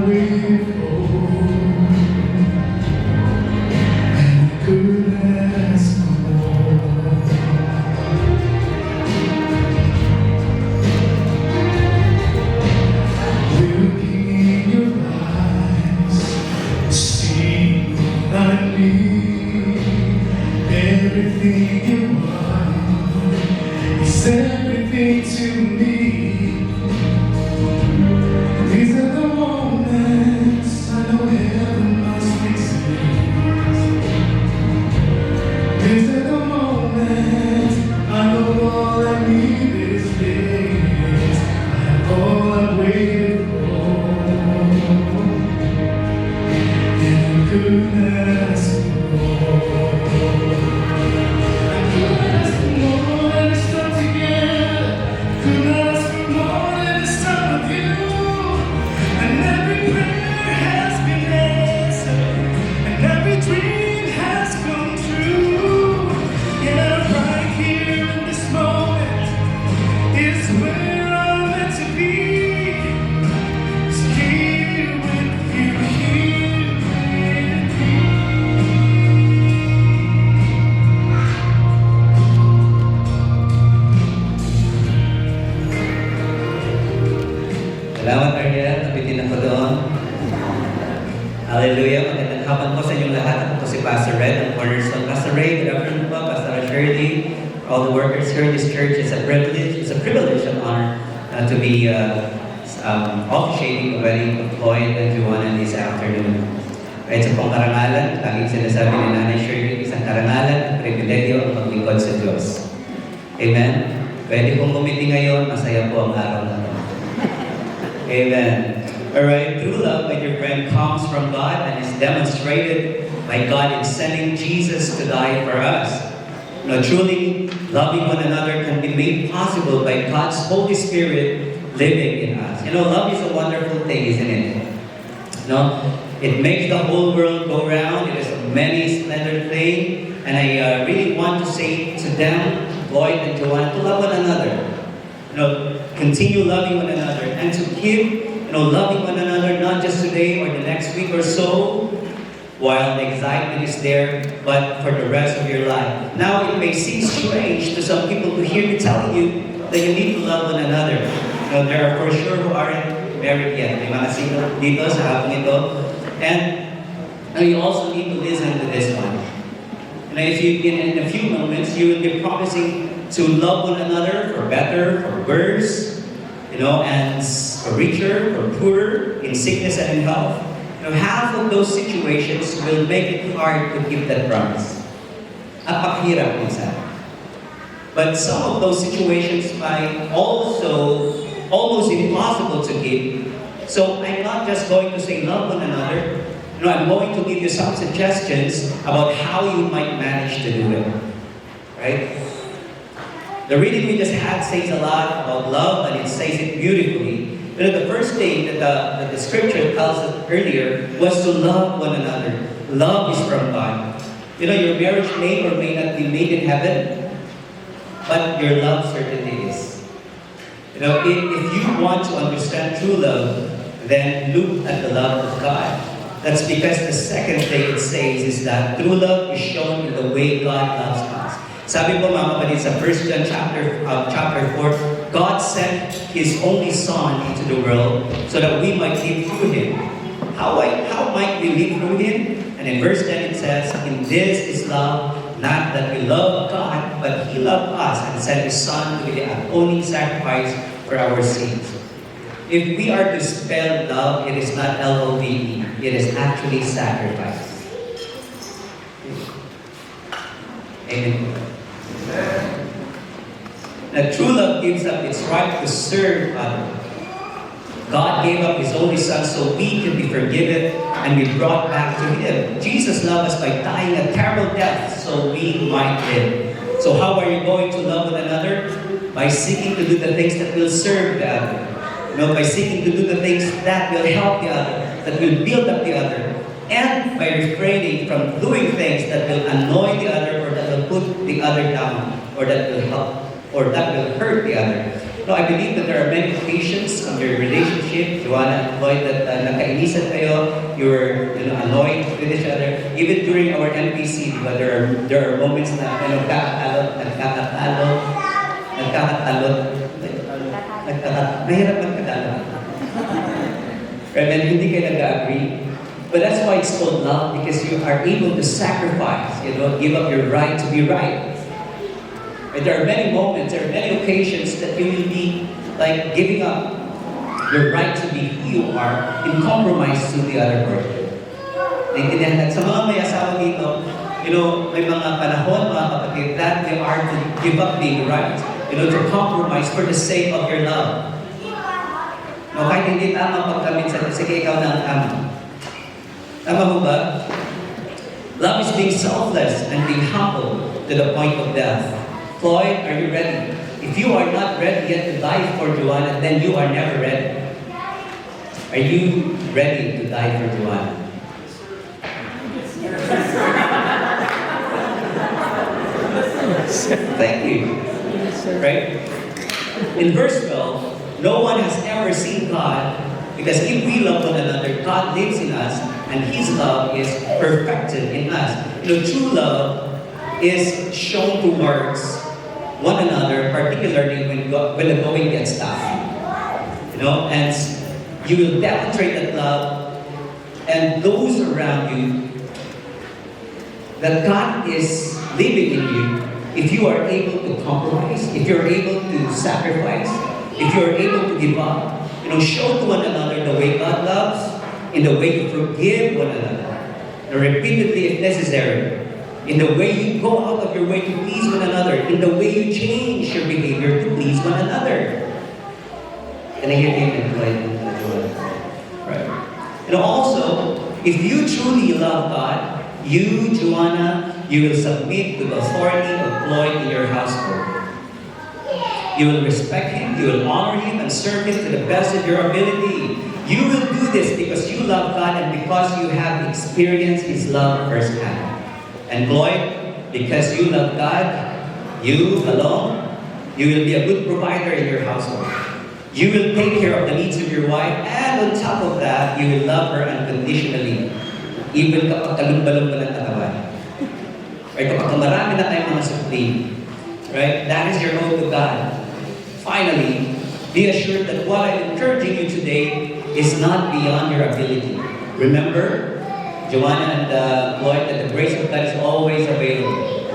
waited for, and I couldn't ask for more. Looking in your eyes, see what I need. Everything you are is everything to me. These are the moments I know heaven must exist. These are the moments I know all I need is this. I have all I waited for, and I couldn't ask for more. I couldn't ask for more than to start together. Couldn't ask for more than the sound of you. And every prayer has been answered, and every dream has come true. Yeah, right here in this moment is where I'm meant to be. It's here with you, here with me. Salamat, Ariel. Napitin ako doon. Hallelujah. Magandang hapon po sa inyong lahat. Ako po si Pastor Red ng Cornerstone. Pastor Ray, good afternoon po. Pastor Shirley, all the workers here in this church. It's a privilege and honor to be officiating the wedding of Lloyd and Joanna this afternoon. Kahit sa pong karangalan, laging sinasabi ni Nanay Shirley, isang karangalan at pribilegyo ang maglingkod sa Diyos. Amen? Pwede pong umiti ngayon, masaya po ang araw na ito. Amen. Alright, true love, my dear friend, comes from God and is demonstrated by God in sending Jesus to die for us. Truly, loving one another can be made possible by God's Holy Spirit living in us. Love is a wonderful thing, isn't it? It makes the whole world go round. It is a many splendid thing. And I really want to say to them, Lloyd and Joanna, to love one another. Continue loving one another and to keep, loving one another not just today or the next week or so while the excitement is there, but for the rest of your life. Now, it may seem strange to some people to hear me telling you that you need to love one another. There are for sure who aren't married yet. May mga single dito sa hapon ito. And you also need to listen to this one. If you, in a few moments, you will be promising to love one another for better, for worse, and for richer, for poorer, in sickness and in health. Half of those situations will make it hard to keep that promise. Napakahirap minsan. But some of those situations might also almost impossible to keep. So I'm not just going to say love one another. I'm going to give you some suggestions about how you might manage to do it. Right? The reading we just had says a lot about love, and it says it beautifully. The first thing that the scripture tells us earlier was to love one another. Love is from God. Your marriage may or may not be made in heaven, but your love certainly is. If you want to understand true love, then look at the love of God. That's because the second thing it says is that true love is shown in the way God loves us. Sabi po mga kapatid sa 1 John chapter 4, God sent His only Son into the world so that we might live through Him. How might we live through Him? And in verse 10 it says, "In this is love, not that we love God, but He loved us and sent His Son to be the atoning sacrifice for our sins." If we are to spell love, it is not L-O-V-E. It is actually sacrifice. Amen. Now, true love gives up its right to serve others. God gave up His only Son so we can be forgiven and be brought back to Him. Jesus loved us by dying a terrible death so we might live. So how are you going to love one another? By seeking to do the things that will serve the other. By seeking to do the things that will help the other, that will build up the other. And by refraining from doing things that will annoy the other or that will put the other down or that will help or that will hurt the other. No, I believe that there are many occasions in your relationship, Joanna and Lloyd, that nagkainisan kayo, you're annoyed with each other. Even during our MPC, diba, there are moments na nagkakatalot, mahirap magkadalo. And then hindi kayo nag-agree. But that's why it's called love, because you are able to sacrifice, give up your right to be right. And there are many moments, there are many occasions that you will be like giving up your right to be who you are in compromise to the other person. Naintindihan? At sa mga may asawa dito, may mga panahon, mga kapatid, that they are to give up being right, to compromise for the sake of your love. No, kahit hindi tama pagkaminsan, sige, ikaw na ang tama. Tama mo ba? Love is being selfless and being humble to the point of death. Floyd, are you ready? If you are not ready yet to die for Joanna, then you are never ready. Are you ready to die for Joanna? Thank you. Right? In verse 12, no one has ever seen God, because if we love one another, God lives in us, and His love is perfected in us. True love is shown towards one another, particularly when the going gets tough. And you will demonstrate that love, and those around you, that God is living in you if you are able to compromise, if you're able to sacrifice, if you're able to give up. Show to one another the way God loves, in the way you forgive one another, repeatedly if necessary. In the way you go out of your way to please one another, in the way you change your behavior to please one another. Can I hear you? Right. Also, if you truly love God, you, Joanna, you will submit to the authority of Lloyd in your household. You will respect him, you will honor him, and serve him to the best of your ability. You will do this because you love God and because you have experienced His love firsthand. And Lloyd, because you love God, you alone, you will be a good provider in your household. You will take care of the needs of your wife, and on top of that, you will love her unconditionally. Even kapag kalumbalumba ng katawan. Right? Kapag marami na tayong mga supli. Right? That is your oath to God. Finally, be assured that what I'm encouraging you today is not beyond your ability. Remember, Joanna and Lloyd, that the grace of God is always available.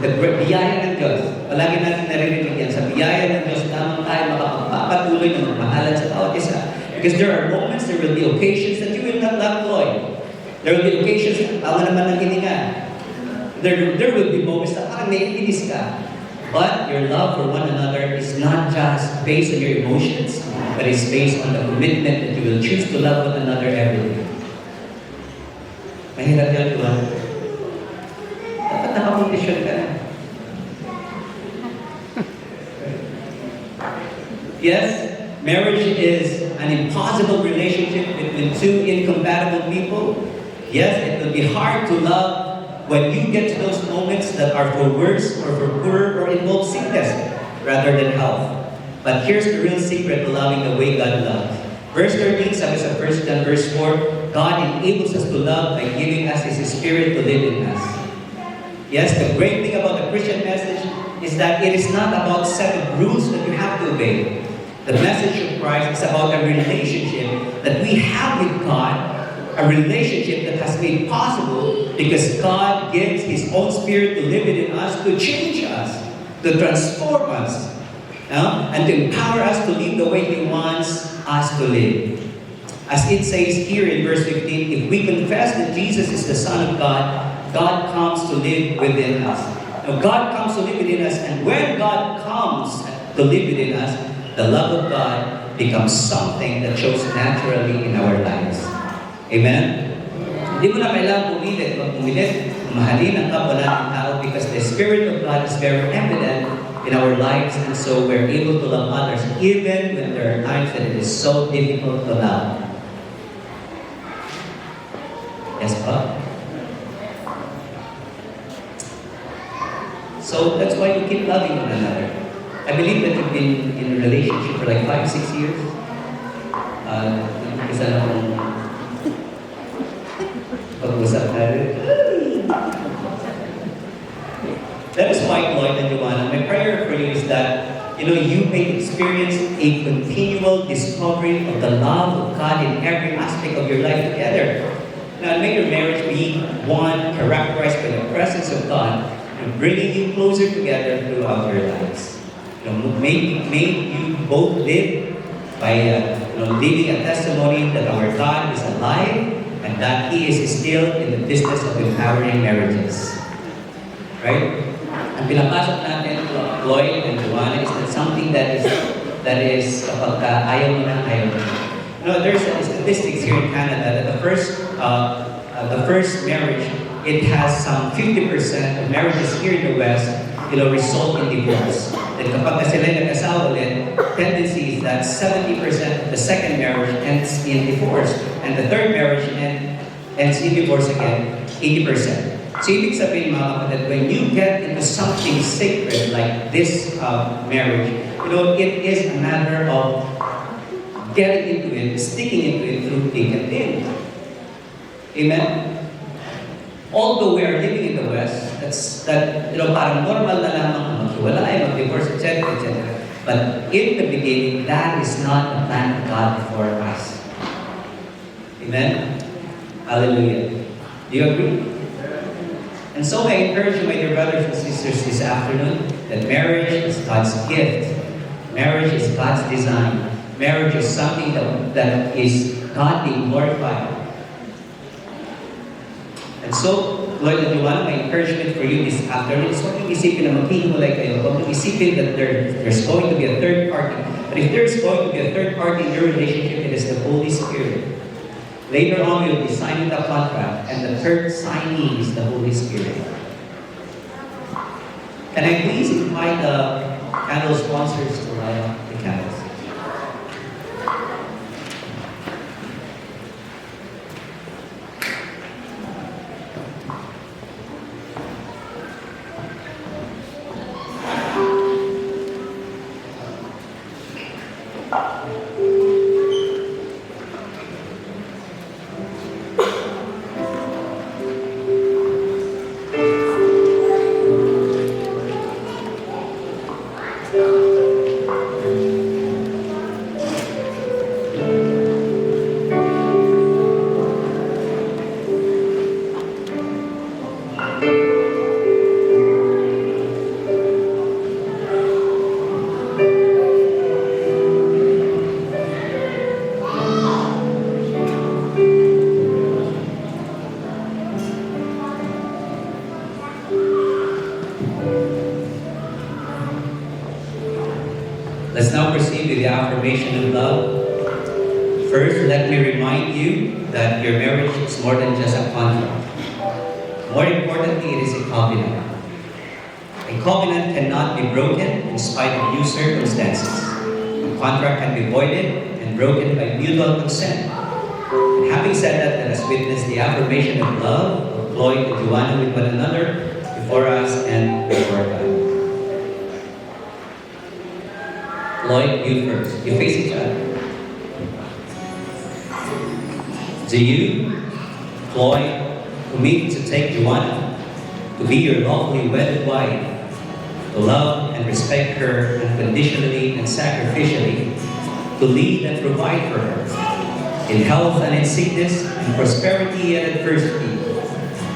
The biyaya ng Diyos, palagi natin naririnig yan, sa biyaya ng Diyos, lamang tayo makapagpapatuloy ng magmahalan sa bawat isa. Because there are moments, there will be occasions that you will not love Lloyd. There will be occasions, tama naman ng hininga. There will be moments na parang naiinis ka. But your love for one another is not just based on your emotions, but it's based on the commitment that you will choose to love one another every day. Mahirap yan, diba? Dapat nakapondisyon ka na. Yes, marriage is an impossible relationship between two incompatible people. Yes, it will be hard to love when you get to those moments that are for worse or for poorer or involve sickness rather than health. But here's the real secret to loving the way God loves. Verse 13, sabi sa 1 John verse 4, God enables us to love by giving us His Spirit to live in us. Yes, the great thing about the Christian message is that it is not about set of rules that you have to obey. The message of Christ is about a relationship that we have with God, a relationship that has been possible because God gives His own Spirit to live within us, to change us, to transform us, and to empower us to live the way He wants us to live. As it says here in verse 15, if we confess that Jesus is the Son of God, God comes to live within us. Now, God comes to live within us, and when God comes to live within us, the love of God becomes something that shows naturally in our lives. Amen? Hindi mo na kailangan pumilit. Pag pumilit, mahalin ang kapwa natin tao because the Spirit of God is very evident in our lives, and so we're able to love others even when there are times that it is so difficult to love. Yes, pa? So that's why you keep loving one another. I believe that you've been in a relationship for like 5, 6 years. Isa na akong pag-usap natin. That is why, Lloyd and Joanna, my prayer for you is that you may experience a continual discovery of the love of God in every aspect of your life together. Now, may your marriage be one characterized by the presence of God, bringing you closer together throughout your lives. May you both live by living a testimony that our God is alive and that He is still in the business of empowering marriages. Right? Ang pinapasok natin, Lloyd and Joanna, is that something that is kapag ayaw mo na, ayaw mo na. There's statistics here in Canada that the first marriage, it has some 50% of marriages here in the West, result in divorce. And kapag sila nag-asawa ulit, tendency is that 70% of the second marriage ends in divorce, and the third marriage ends in divorce again, 80%. So ibig sabihin mga kapatid, when you get into something sacred like this marriage, it is a matter of getting into it, sticking into it through thick and thin. Amen? Although we are living in the West, parang normal na lamang maghiwalay, mag-divorce, etc., etc. But in the beginning, that is not the plan of God for us. Amen? Hallelujah. Do you agree? And so I encourage you, my dear brothers and sisters, this afternoon, that marriage is God's gift. Marriage is God's design. Marriage is something that is God being glorified. And so, Lord and Joanna, my encouragement for you this afternoon is huwag isipin na maghihiwalay kayo. Huwag isipin that there's going to be a third party. But if there's going to be a third party in your relationship, it is the Holy Spirit. Later on, you'll be signing the contract, and the third signee is the Holy Spirit. Can I please invite the candle sponsors to light up the candles? Let's now proceed with the affirmation of love. First, let me remind you that your marriage is more than just a contract. More importantly, it is a covenant. A covenant cannot be broken in spite of new circumstances. A contract can be voided and broken by mutual consent. And having said that, let us witness the affirmation of love of Lloyd and Joanna with one another, before us and before God. Lloyd, you first. You face each other. Do you, Lloyd, commit to take Joanna to be your lawfully wedded wife, to love and respect her unconditionally and sacrificially, to lead and provide for her, in health and in sickness, in prosperity and adversity,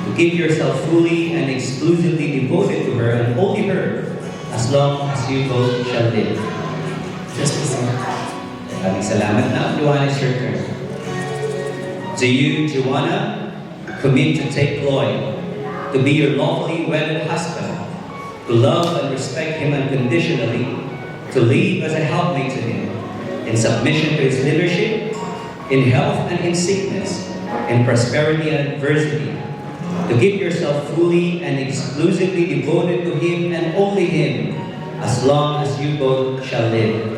to give yourself fully and exclusively devoted to her and only her, as long as you both shall live? Just listen. Maraming salamat. Now, Joanna, it's your turn. Do you, Joanna, commit to take Lloyd to be your lawfully wedded husband, to love and respect him unconditionally, to lead as a helpmate to him, in submission to his leadership, in health and in sickness, in prosperity and adversity, to give yourself fully and exclusively devoted to him and only him, as long as you both shall live?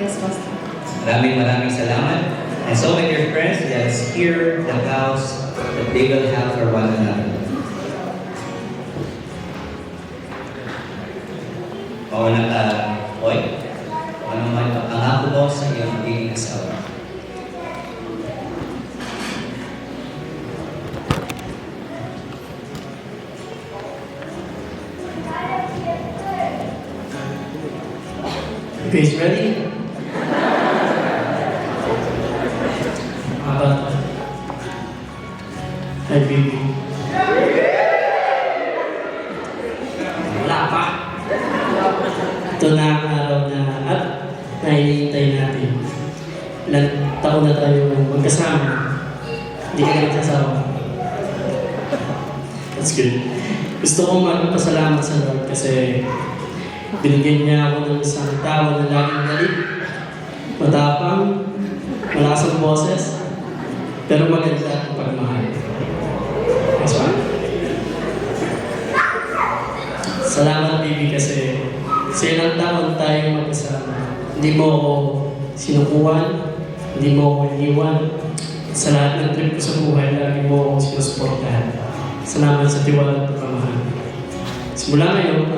Yes, Pastor. Maraming salamat. And so, my dear friends, let's hear the vows that they will have for one another. Mauna ka, Oy. Ano man pagkangako mo sa iyong magiging asawa? Guys, ready? Hi, baby. Wala pa. Ito na ang araw na at nahihintay natin. Ilang taon na tayo magkasama. Hindi ka nagsasawa. That's good. Gusto kong magpasalamat sa Lord kasi binigyan niya ako ng isang tao na laging galit, matapang, malakas ang boses, pero maganda ang pagmahal. Next one. Salamat, baby, kasi sa ilang taon tayong magkasama. Hindi mo ako sinukuhan, hindi mo ako iniwan. Sa lahat ng trip ko sa buhay, lagi mo ako sinusuportahan. Salamat sa tiwala at pagmamahal. Simula ngayon,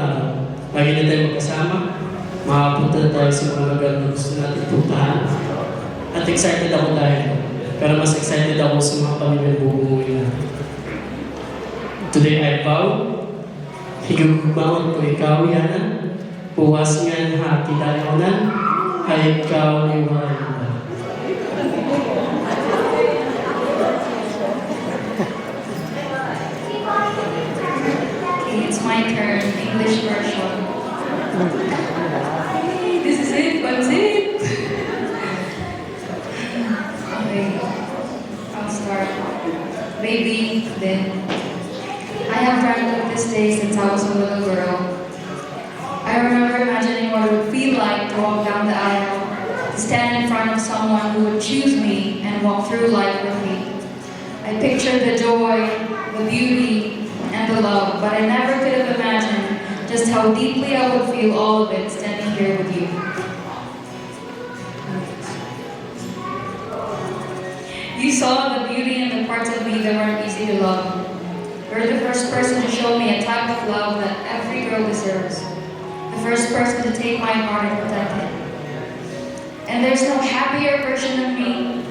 lagi na tayo magkasama, makapunta na tayo sa mga lugar na gusto natin puntahan. At excited ako dahil, pero mas excited ako sa mga pamilyang bumubuhay natin. Today I vow, higugmaon ko ikaw, Yana, buwas nga ng hati tayo na, ay ikaw ay wala. It's my turn, English version. This is it, what's it? Okay, I'll start. Baby, then. I have dreamt of this day since I was a little girl. I remember imagining what it would feel like to walk down the aisle, to stand in front of someone who would choose me and walk through life with me. I pictured the joy, the beauty, and the love, but I never could have imagined just how deeply I would feel all of it standing here with you. You saw the beauty in the parts of me that weren't easy to love. You're the first person to show me a type of love that every girl deserves. The first person to take my heart and protect it. And there's no happier version of me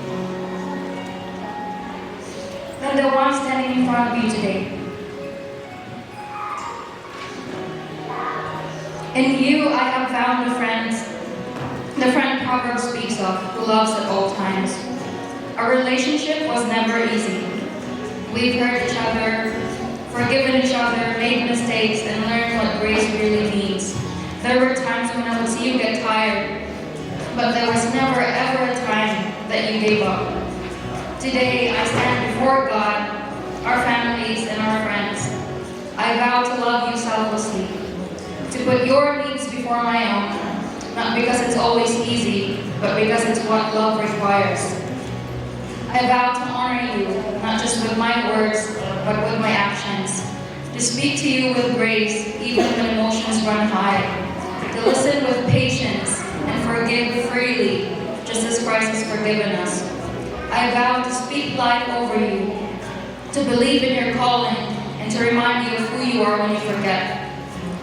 than the one standing in front of you today. In you, I have found the friend Proverbs speaks of, who loves at all times. Our relationship was never easy. We've hurt each other, forgiven each other, made mistakes, and learned what grace really means. There were times when I would see you get tired, but there was never ever a time that you gave up. Today, I stand before God, our families, and our friends. I vow to love you selflessly, to put your needs before my own, not because it's always easy, but because it's what love requires. I vow to honor you, not just with my words, but with my actions. To speak to you with grace, even when emotions run high. To listen with patience and forgive freely, just as Christ has forgiven us. I vow to speak life over you, to believe in your calling, and to remind you of who you are when you forget.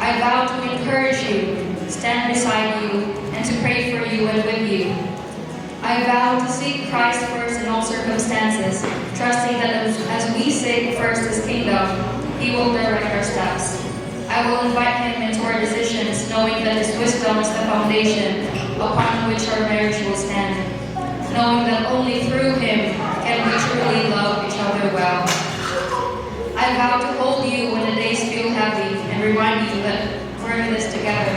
I vow to encourage you, stand beside you, and to pray for you and with you. I vow to seek Christ first in all circumstances, trusting that as we seek first His kingdom, He will direct our steps. I will invite Him into our decisions, knowing that His wisdom is the foundation upon which our marriage will stand. Knowing that only through Him can we truly love each other well. I vow to hold you when the days feel heavy and remind you that we're in this together.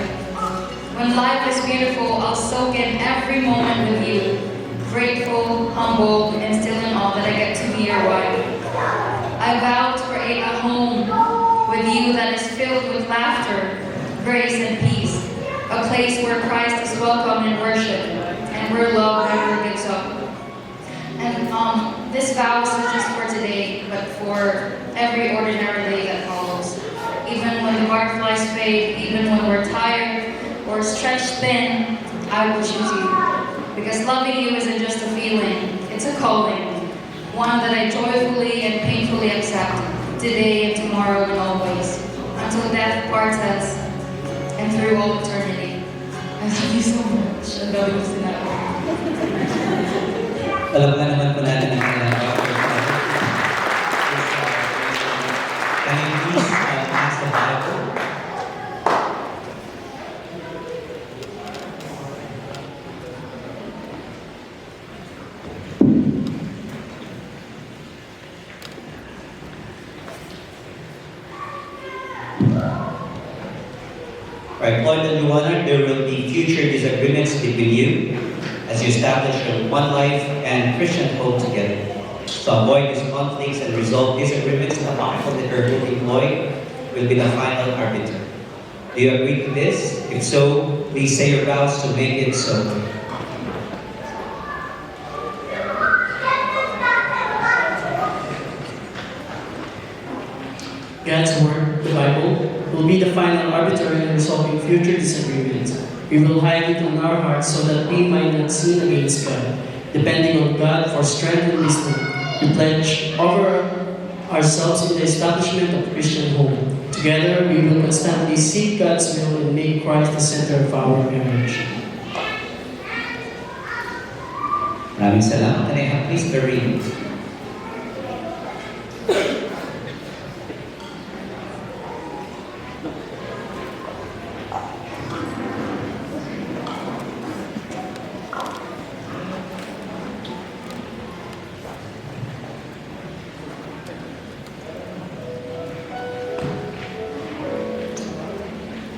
When life is beautiful, I'll soak in every moment with you. Grateful, humbled, and still in awe that I get to be your wife. I vow to create a home with you that is filled with laughter, grace, and peace. A place where Christ is welcome in worship and where love never gives up. And this vow isn't just for today, but for every ordinary day that follows. Even when the butterflies fade, even when we're tired or stretched thin, I will choose you. Because loving you isn't just a feeling, it's a calling. One that I joyfully and painfully accept, today and tomorrow and always. Until death parts us, and through all eternity. I love you so much. Ang dami ko sinabi. Alam ka naman po natin ang kailangan. Can you please pass the Bible? Right, Lloyd and Joanna, there will be future disagreements between you as you establish your one life and Christian hope together. To avoid these conflicts and resolve disagreements, the Bible that you're holding, Lloyd, will be the final arbiter. Do you agree to this? If so, please say your vows to make it so. God's Word, the Bible, will be the final arbiter in resolving future disagreements. We will hide it in our hearts so that we might not sin against God. Depending on God for strength and wisdom, we pledge over ourselves in the establishment of Christian home. Together, we will constantly seek God's will and make Christ the center of our marriage. Maraming salamat. Can I have please the reading?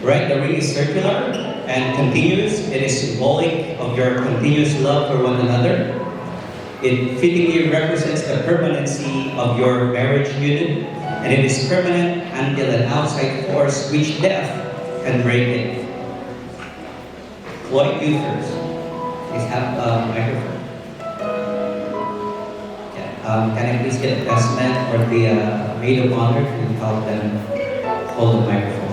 Right, the ring is circular and continuous. It is symbolic of your continuous love for one another. It fittingly represents the permanency of your marriage unit, and it is permanent until an outside force, which death, can break it. Floyd, you first. Please have a microphone. Yeah. Can I please get a testament or the maid of honor to help them hold the microphone?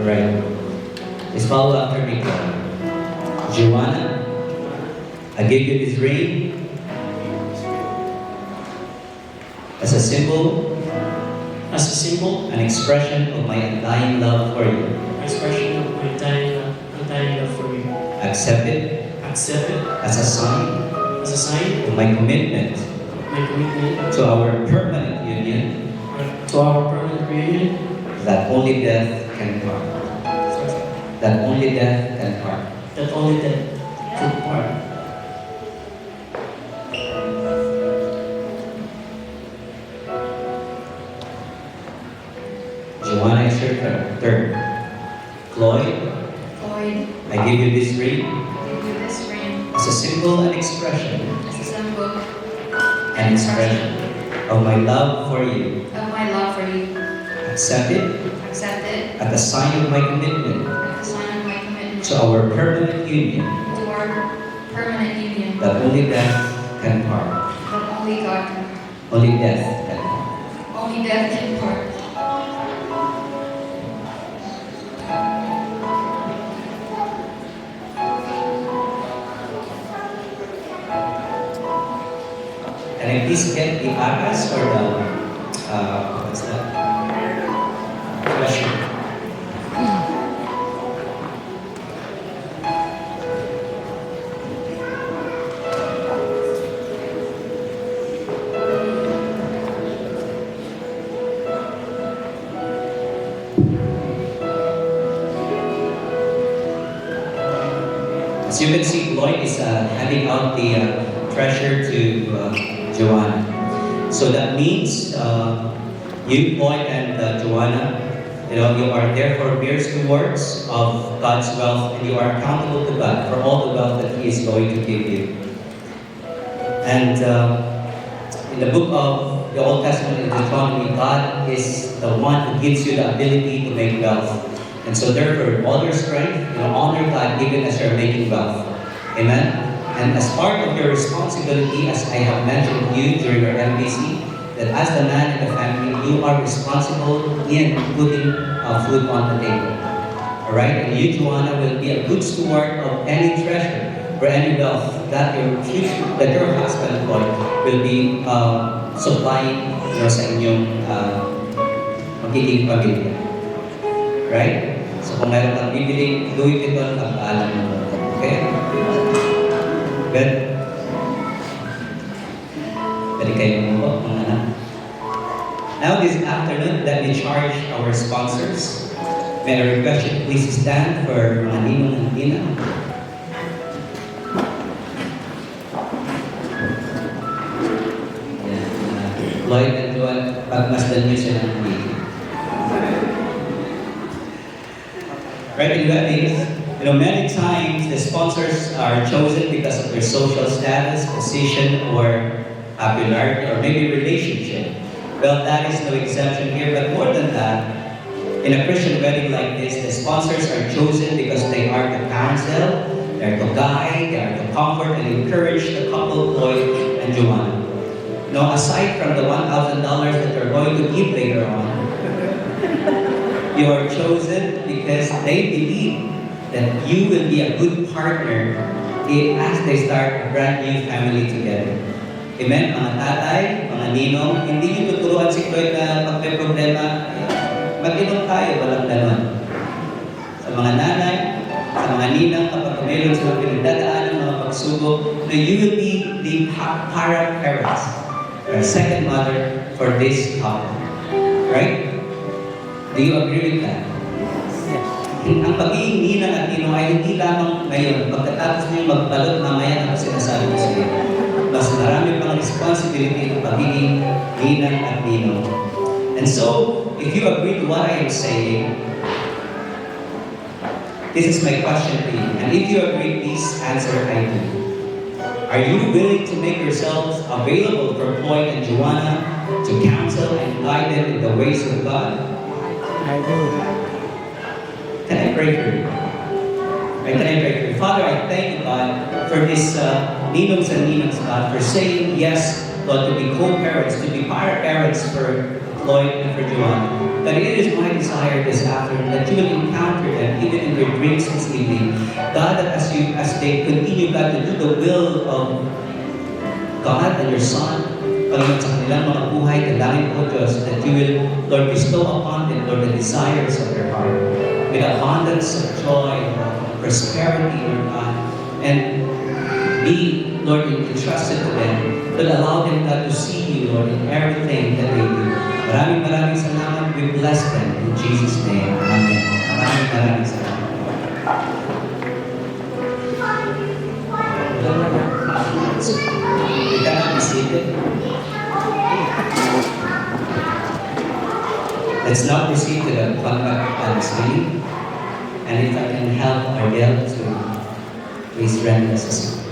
Right. Please follow after me. Joanna, I give you this ring as a symbol, an expression of my undying love for you. Expression of my dying love for you. Accept it Accept it as a sign as a sign of my commitment of my commitment to our permanent union to our permanent reunion. that only death can part. That only death can part. That only death could part. Joanna is your turn. Floyd, Lloyd, I give you this ring I give you this ring as a symbol and expression as a symbol and expression of my love for you. of my love for you. Accept it Accept it as a sign of my commitment as a sign of my commitment to our permanent union to our permanent union that only death can part. that only God can, Only death can part. only death can part. Can I please get the aras or the, what's that? Question. As you can see, Lloyd is handing out the treasure to Joanna. So that means you, Lloyd, and Joanna, you are therefore mere stewards of God's wealth, and you are accountable to God for all the wealth that He is going to give you. And in the book of the Old Testament in Deuteronomy, God is the one who gives you the ability to make wealth. And so therefore, all your strength, honor God even as you're making wealth. Amen? And as part of your responsibility, as I have mentioned to you during our MPC, that as the man in the family, you are responsible in putting food on the table. Alright? And you, Joanna, will be a good steward of any treasure or any wealth that your husband Lord will be supplying sa inyong magiging pamilya. Right? So kung meron kang bibili, Louis Vuitton, pagpaalam mo. Okay? Good? Balik kayo mo po, mga anak. Now this afternoon, let me charge our sponsors. May I request you please stand for mga ninong and ninang. Lloyd and Joan, pagmasdan niyo siya ng video. Right, in weddings, many times the sponsors are chosen because of their social status, position, or popularity, or maybe relationship. Well, that is no exemption here, but more than that, in a Christian wedding like this, the sponsors are chosen because they are to counsel, they are to guide, they are to comfort and encourage the couple, Lloyd and Joanna. Now, aside from the $1,000 that you're going to give later on, you are chosen because they believe that you will be a good partner as they start a brand new family together. Amen? Mga tatay, mga ninong, hindi nyo tuturuan si Lloyd na pag may problema, mag-inom tayo, walang ganon. Sa mga nanay, sa mga ninang, kapag mayroon silang pinagdadaan ng mga pagsubok, na you will be the para-parents, or second mother for this couple. Right? Do you agree with that? Ang pagiging ninang at ninong ay hindi lamang ngayon, pagkatapos niyo magbalot mamaya ako sinasabi ko sa iyo. Mas marami pang responsibility ng pagiging ninang at ninong. And so, if you agree to what I am saying, this is my question to you. And if you agree, please answer I do. Are you willing to make yourselves available for Lloyd and Joanna to counsel and guide them in the ways of God? I do. Can I pray for you? Right, can I pray for you? Father, I thank you, God, for this ninongs and ninangs, God, for saying yes, Lord, to be co-parents, to be para-parents for Lloyd and for Joanna. That it is my desire this afternoon that you will encounter them even in your dreams this evening. God, that as they continue, God, to do the will of God and your Son, Panginoon, sa kanilang mga buhay, dalangin po, Diyos, that you will, Lord, bestow upon them, Lord, the desires of their heart, with abundance of joy, prosperity, Lord God, and be, Lord, entrusted to them, but allow them, God, to see you, Lord, in everything that they do. Maraming salamat. We bless them in Jesus' name. Amen. Maraming salamat. You cannot be seated. Let's now proceed to the conduct of this meeting. And if I can help Ariel to please render us a song.